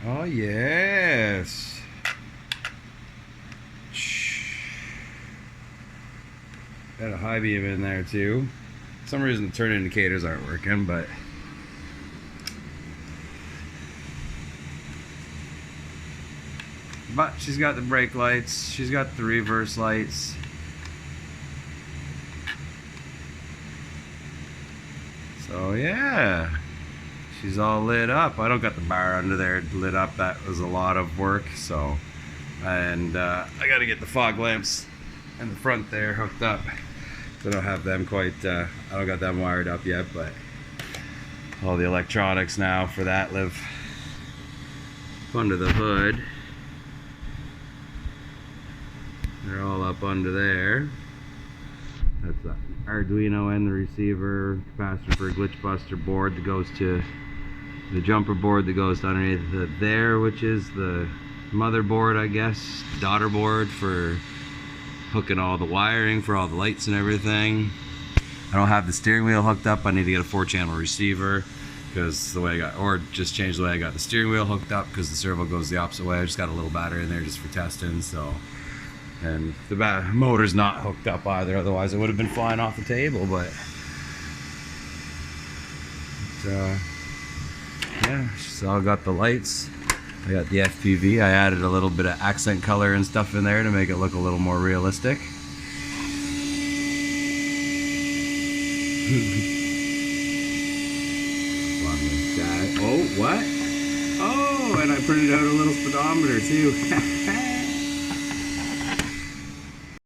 Oh yes. Got a high beam in there too. For some reason the turn indicators aren't working, but she's got the brake lights, she's got the reverse lights. So yeah, she's all lit up. I don't got the bar under there lit up. That was a lot of work. So, and I got to get the fog lamps in the front there hooked up. I don't have them quite. I don't got them wired up yet, but all the electronics now for that live under the hood. They're all up under there. That's the Arduino and the receiver, capacitor for a glitch buster board that goes to the jumper board that goes underneath there, which is the motherboard, I guess, daughter board for hooking all the wiring for all the lights and everything. I don't have the steering wheel hooked up. I need to get a 4-channel receiver because the way I got, or just change the way I got the steering wheel hooked up because the servo goes the opposite way. I just got a little battery in there just for testing. So, and the motor's not hooked up either, otherwise it would have been flying off the table. But yeah, so I got the lights, I got the FPV. I added a little bit of accent color and stuff in there to make it look a little more realistic. Oh, what? Oh, and I printed out a little speedometer too.